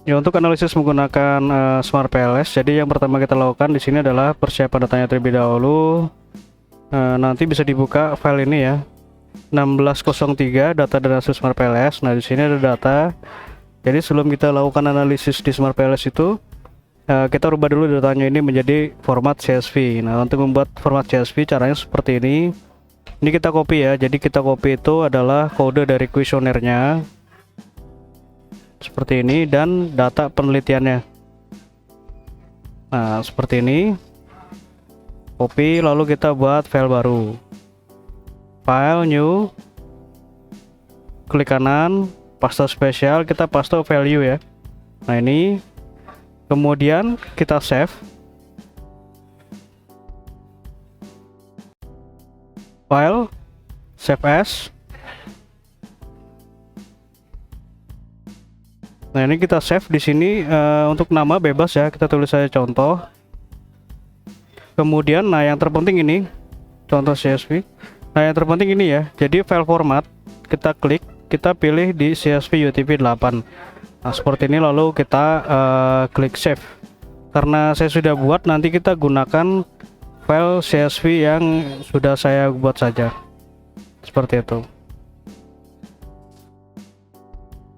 Ya, untuk analisis menggunakan Smart PLS, jadi yang pertama kita lakukan di sini adalah persiapan datanya terlebih dahulu. Nanti bisa dibuka file ini ya, 1603 data dan hasil Smart PLS. Nah, di sini ada data. Jadi sebelum kita lakukan analisis di Smart PLS itu, kita rubah dulu datanya ini menjadi format CSV. Nah, untuk membuat format CSV caranya seperti ini. Ini kita copy ya. Jadi kita copy itu adalah kode dari kuesionernya seperti ini dan data penelitiannya. Nah, seperti ini. Copy, lalu kita buat file baru. File new. Klik kanan, paste spesial, kita paste value ya. Nah, ini. Kemudian kita save. File, save as. Nah, ini kita save di sini. Untuk nama bebas ya, kita tulis saja contoh. Kemudian, nah yang terpenting ini contoh CSV. Nah, yang terpenting ini ya. Jadi file format kita klik, kita pilih di CSV UTF 8. Nah, seperti ini, lalu kita klik save. Karena saya sudah buat, nanti kita gunakan file CSV yang sudah saya buat saja. Seperti itu.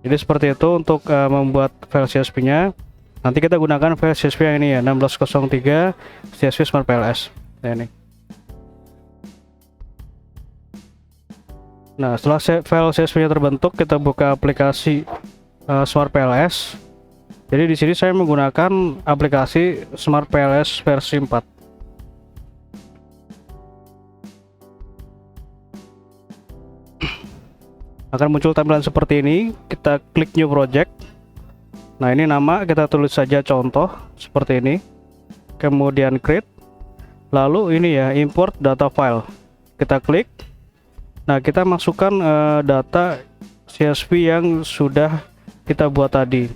Jadi seperti itu untuk membuat file CSV-nya. Nanti kita gunakan file CSV yang ini ya, 1603 CSV Smart PLS. Nah, ini. Nah, setelah file CSV-nya terbentuk, kita buka aplikasi Smart PLS. Jadi di sini saya menggunakan aplikasi Smart PLS versi 4. Akan muncul tampilan seperti ini. Kita klik new project. Nah, ini nama kita tulis saja contoh seperti ini. Kemudian create. Lalu ini ya, import data file. Kita klik. Nah, kita masukkan data CSV yang sudah kita buat tadi.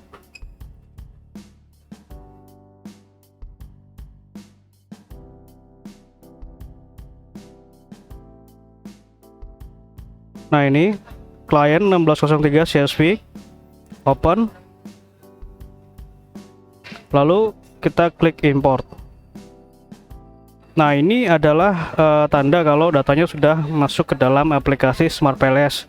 Nah, ini client 1603 CSV, open, lalu kita klik import. Nah, ini adalah tanda kalau datanya sudah masuk ke dalam aplikasi Smart PLS,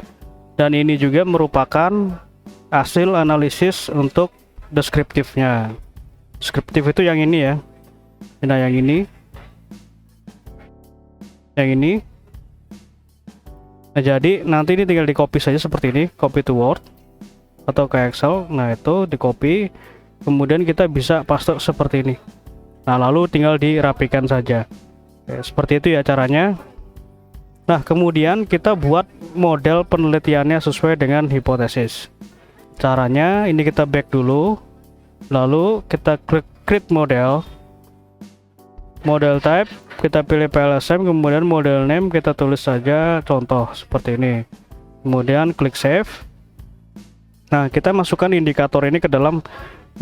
dan ini juga merupakan hasil analisis untuk deskriptifnya. Deskriptif itu yang ini ya. Nah, yang ini, Nah, jadi nanti ini tinggal di copy saja seperti ini, copy to Word atau ke Excel. Nah, itu di copy, kemudian kita bisa paste seperti ini. Nah, lalu tinggal dirapikan saja. Oke, seperti itu ya caranya. Nah, kemudian kita buat model penelitiannya sesuai dengan hipotesis. Caranya ini kita back dulu, lalu kita klik create model. Model type kita pilih PLSM, kemudian model name kita tulis saja contoh seperti ini, kemudian klik save. Nah, kita masukkan indikator ini ke dalam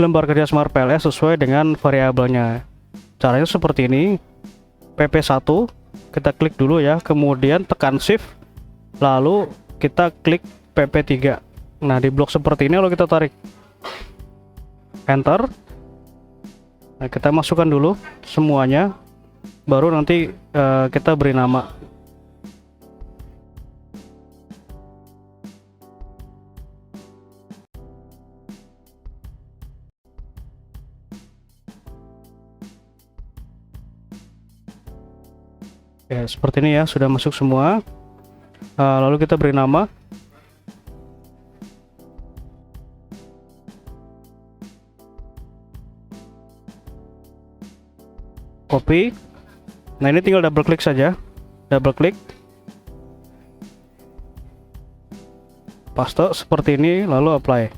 lembar kerja Smart PLS sesuai dengan variabelnya. Caranya seperti ini. PP1 kita klik dulu ya, kemudian tekan shift, lalu kita klik PP3. Nah, di blok seperti ini lalu kita tarik enter. Nah, kita masukkan dulu semuanya, baru nanti kita beri nama. Ya, seperti ini ya, sudah masuk semua. Lalu kita beri nama. Copy. Nah, ini tinggal double klik saja, double klik, paste seperti ini, lalu apply.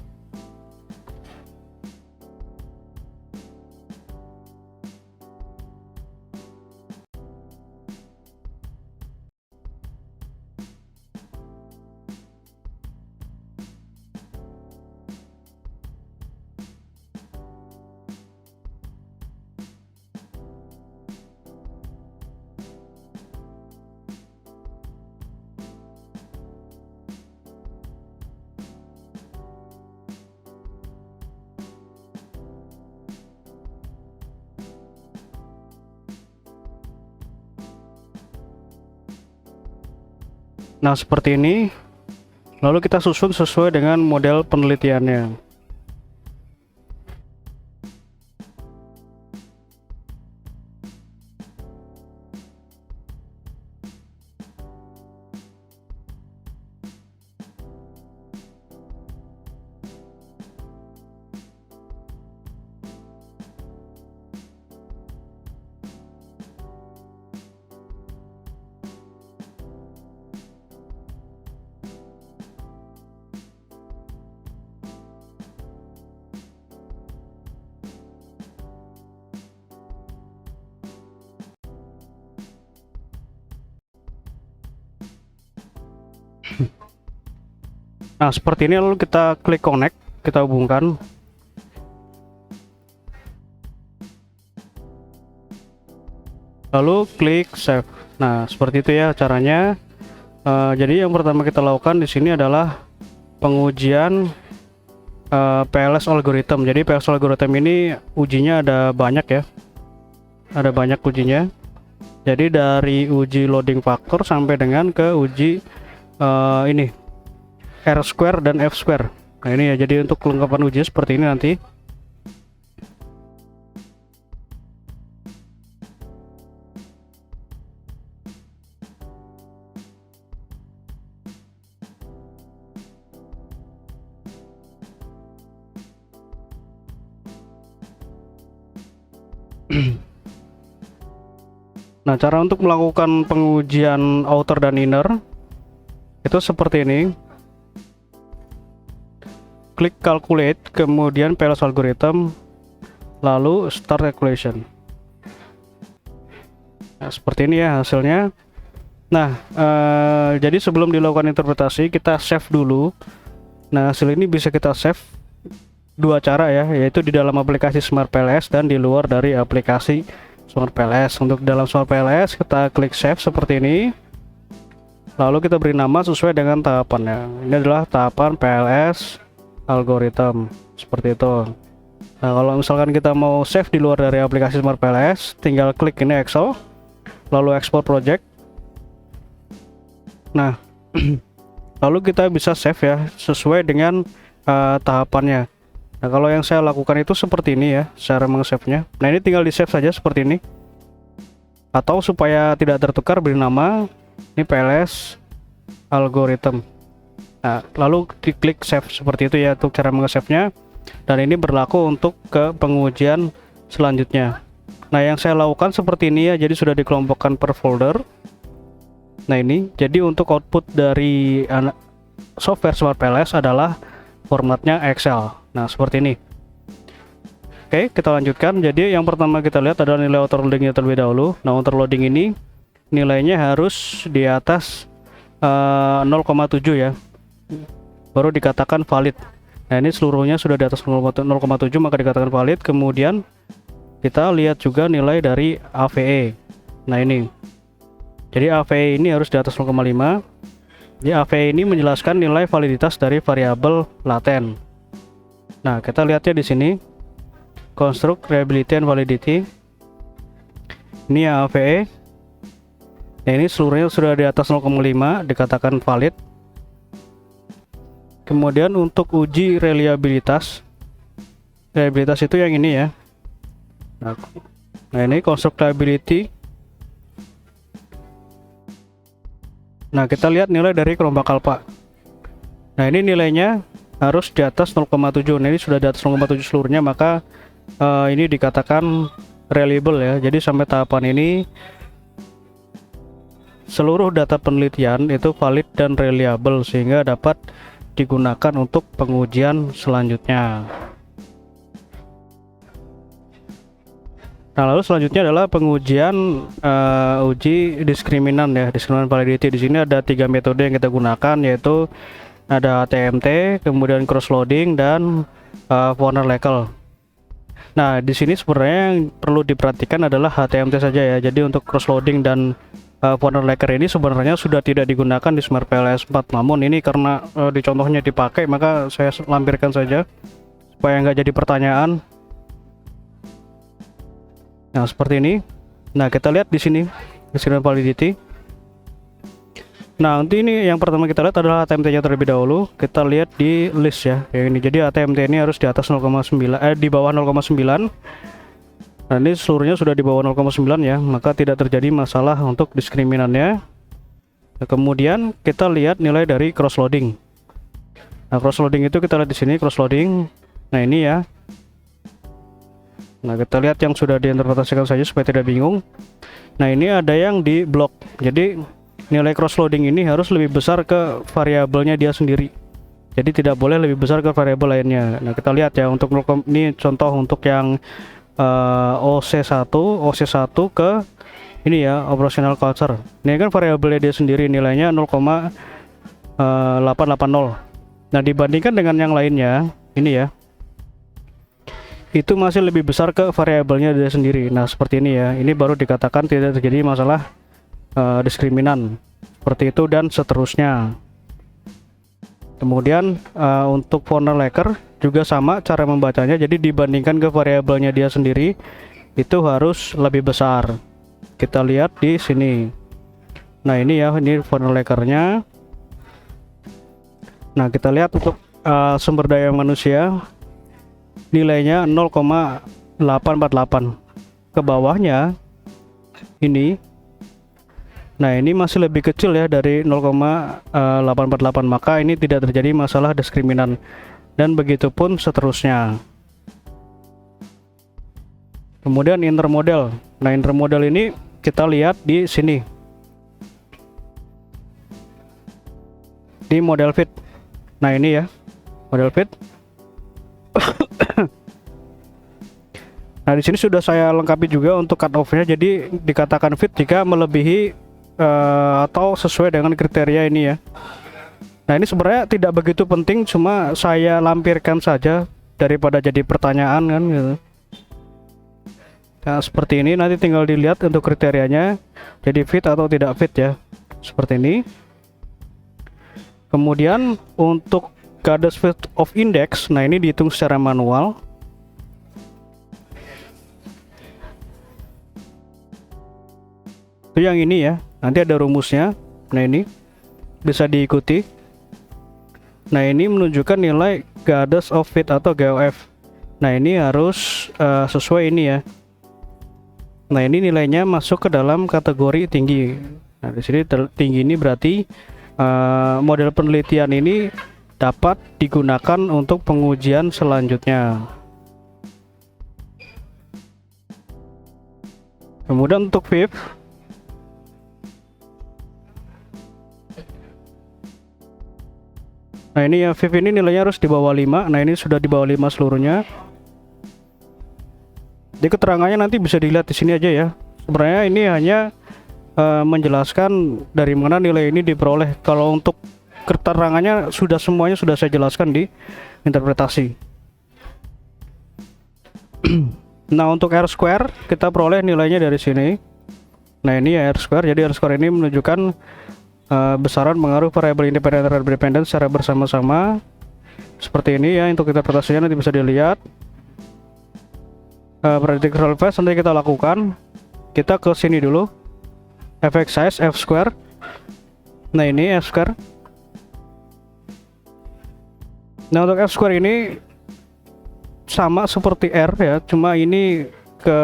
Nah, seperti ini. Lalu kita susun sesuai dengan model penelitiannya. Nah, seperti ini, lalu kita klik connect, kita hubungkan. Lalu klik save. Nah, seperti itu ya caranya. Jadi yang pertama kita lakukan di sini adalah pengujian PLS algorithm. Jadi PLS algorithm ini ujinya ada banyak ya. Ada banyak ujinya. Jadi dari uji loading factor sampai dengan ke uji ini R square dan F square. Nah, ini ya, jadi untuk kelengkapan uji seperti ini nanti. Nah, cara untuk melakukan pengujian outer dan inner itu seperti ini. Klik calculate, kemudian PLS algorithm, lalu start calculation. Nah, seperti ini ya hasilnya. Nah, jadi sebelum dilakukan interpretasi kita save dulu. Nah, hasil ini bisa kita save dua cara ya, yaitu di dalam aplikasi Smart PLS dan di luar dari aplikasi Smart PLS. Untuk dalam Smart PLS kita klik save seperti ini, lalu kita beri nama sesuai dengan tahapannya. Ini adalah tahapan PLS algorithm, seperti itu. Nah, kalau misalkan kita mau save di luar dari aplikasi Smart PLS, tinggal klik ini Excel, lalu export project. Nah, lalu kita bisa save ya sesuai dengan tahapannya. Nah, kalau yang saya lakukan itu seperti ini ya, cara meng-save-nya. Nah, ini tinggal di save saja seperti ini. Atau supaya tidak tertukar, beri nama ini PLS algorithm. Nah, lalu diklik save seperti itu ya untuk cara meng-save-nya. Dan ini berlaku untuk ke pengujian selanjutnya. Nah, yang saya lakukan seperti ini ya, jadi sudah dikelompokkan per folder. Nah, ini jadi untuk output dari software Smart PLS adalah formatnya Excel. Nah, seperti ini. Oke, kita lanjutkan. Jadi yang pertama kita lihat adalah nilai outer loadingnya terlebih dahulu. Nah, outer loading ini nilainya harus di atas 0,7 ya, baru dikatakan valid. Nah, ini seluruhnya sudah di atas 0,7 maka dikatakan valid. Kemudian kita lihat juga nilai dari AVE. Nah, ini jadi AVE ini harus di atas 0,5. Jadi AVE ini menjelaskan nilai validitas dari variabel laten. Nah, kita lihatnya di sini, construct reliability and validity. Ini ya AVE. Nah, ini seluruhnya sudah di atas 0,5 dikatakan valid. Kemudian untuk uji reliabilitas itu yang ini ya. Nah, ini construct reliability. Nah, kita lihat nilai dari kelompok alpha. Nah, ini nilainya harus di atas 0,7. Nah, ini sudah di atas 0,7 seluruhnya, maka ini dikatakan reliable ya. Jadi sampai tahapan ini seluruh data penelitian itu valid dan reliable sehingga dapat digunakan untuk pengujian selanjutnya. Nah, lalu selanjutnya adalah pengujian uji diskriminan ya, diskriminan validity. Di sini ada 3 metode yang kita gunakan, yaitu ada TMT, kemudian cross loading, dan Warner Lekel. Nah, di sini sebenarnya yang perlu diperhatikan adalah HTMT saja ya. Jadi untuk cross loading dan Warner Lekel ini sebenarnya sudah tidak digunakan di Smart PLS 4. Namun ini karena di contohnya dipakai, maka saya lampirkan saja supaya nggak jadi pertanyaan. Nah, seperti ini. Nah, kita lihat di sini diskriminan validity. Nah, nanti ini yang pertama kita lihat adalah ATMT-nya terlebih dahulu. Kita lihat di list ya, kayak ini. Jadi ATMT ini harus di atas 0,9, di bawah 0,9. Nah, ini seluruhnya sudah di bawah 0,9 ya, maka tidak terjadi masalah untuk diskriminannya. Nah, kemudian kita lihat nilai dari cross loading. Nah, cross loading itu kita lihat di sini cross loading. Nah, ini ya. Nah, kita lihat yang sudah diinterpretasikan saja supaya tidak bingung. Nah, ini ada yang di blok. Jadi nilai cross loading ini harus lebih besar ke variabelnya dia sendiri. Jadi tidak boleh lebih besar ke variabel lainnya. Nah, kita lihat ya untuk ini contoh untuk yang OC1 ke ini ya, operational culture. Ini kan variabelnya dia sendiri, nilainya 0,880. Nah, dibandingkan dengan yang lainnya, ini ya, itu masih lebih besar ke variabelnya dia sendiri. Nah, seperti ini ya. Ini baru dikatakan tidak terjadi masalah diskriminan seperti itu dan seterusnya. Kemudian untuk Warner Laker juga sama cara membacanya. Jadi dibandingkan ke variabelnya dia sendiri itu harus lebih besar. Kita lihat di sini. Nah, ini ya, ini Warner Laker-nya. Nah, kita lihat untuk sumber daya manusia nilainya 0,848. Ke bawahnya ini. Nah, ini masih lebih kecil ya dari 0,848, maka ini tidak terjadi masalah diskriminan, dan begitu pun seterusnya. Kemudian intermodel. Nah, intermodel ini kita lihat di sini di model fit. Nah, ini ya model fit. Nah, di sini sudah saya lengkapi juga untuk cut off-nya. Jadi dikatakan fit jika melebihi atau sesuai dengan kriteria ini ya. Nah, ini sebenarnya tidak begitu penting, cuma saya lampirkan saja daripada jadi pertanyaan kan gitu. Nah, seperti ini nanti tinggal dilihat untuk kriterianya, jadi fit atau tidak fit ya, seperti ini. Kemudian untuk Goddess fit of index, nah ini dihitung secara manual. Itu yang ini ya, nanti ada rumusnya. Nah, ini bisa diikuti. Nah, ini menunjukkan nilai Goddess of fit atau GOF. Nah, ini harus sesuai ini ya. Nah, ini nilainya masuk ke dalam kategori tinggi. Nah, di sini tinggi ini berarti model penelitian ini dapat digunakan untuk pengujian selanjutnya. Kemudian untuk VIP, nah ini ya, VIP ini nilainya harus di bawah 5. Nah, ini sudah di bawah 5 seluruhnya. Jadi keterangannya nanti bisa dilihat di sini aja ya. Sebenarnya ini hanya menjelaskan dari mana nilai ini diperoleh. Kalau untuk keterangannya sudah semuanya sudah saya jelaskan di interpretasi. Nah, untuk R square kita peroleh nilainya dari sini. Nah, ini ya R square. Jadi R square ini menunjukkan besaran pengaruh variabel independen terhadap dependen secara bersama-sama. Seperti ini ya, untuk interpretasinya nanti bisa dilihat. Predicted solve nanti kita lakukan. Kita ke sini dulu. Fx size F square. Nah, ini F square. Nah, untuk F square ini sama seperti R ya, cuma ini ke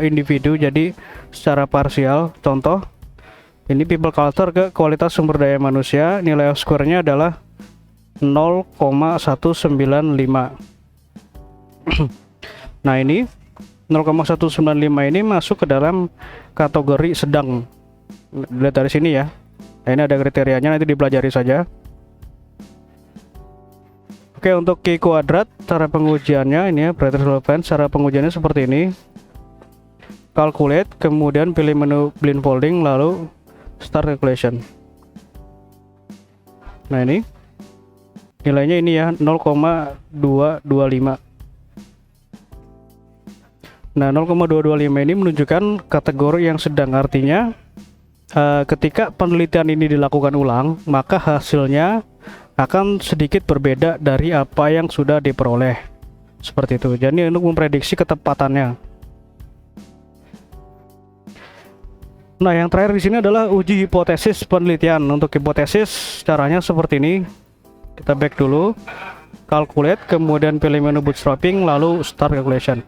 individu, jadi secara parsial. Contoh, ini people culture ke kualitas sumber daya manusia, nilai F square nya adalah 0,195. Nah, ini 0,195 ini masuk ke dalam kategori sedang. Lihat dari sini ya. Nah, ini ada kriterianya, nanti dipelajari saja. Oke, untuk Q kuadrat cara pengujiannya ini ya, predicted solve, cara pengujiannya seperti ini. Calculate, kemudian pilih menu blindfolding, lalu start calculation. Nah, ini nilainya ini ya 0,225. Nah, 0,225 ini menunjukkan kategori yang sedang, artinya ketika penelitian ini dilakukan ulang, maka hasilnya akan sedikit berbeda dari apa yang sudah diperoleh. Seperti itu. Jadi untuk memprediksi ketepatannya. Nah, yang terakhir di sini adalah uji hipotesis penelitian. Untuk hipotesis caranya seperti ini. Kita back dulu, calculate, kemudian pilih menu bootstrapping, lalu start calculation.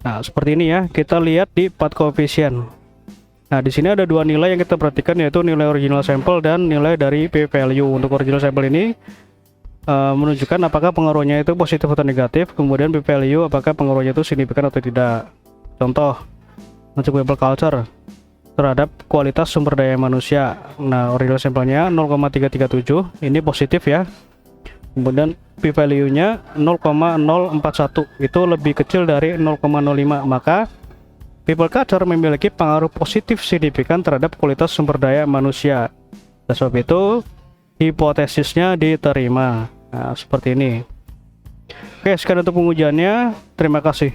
Nah, seperti ini ya. Kita lihat di path coefficient. Nah, di sini ada dua nilai yang kita perhatikan, yaitu nilai original sample dan nilai dari p-value. Untuk original sample ini menunjukkan apakah pengaruhnya itu positif atau negatif, kemudian p-value apakah pengaruhnya itu signifikan atau tidak. Contoh untuk people culture terhadap kualitas sumber daya manusia. Nah, original sampelnya 0,337, ini positif ya. Kemudian p-value nya 0,041, itu lebih kecil dari 0,05, maka people culture memiliki pengaruh positif signifikan terhadap kualitas sumber daya manusia. Dan sebab itu hipotesisnya diterima. Nah, seperti ini. Oke, sekian untuk pengujiannya. Terima kasih.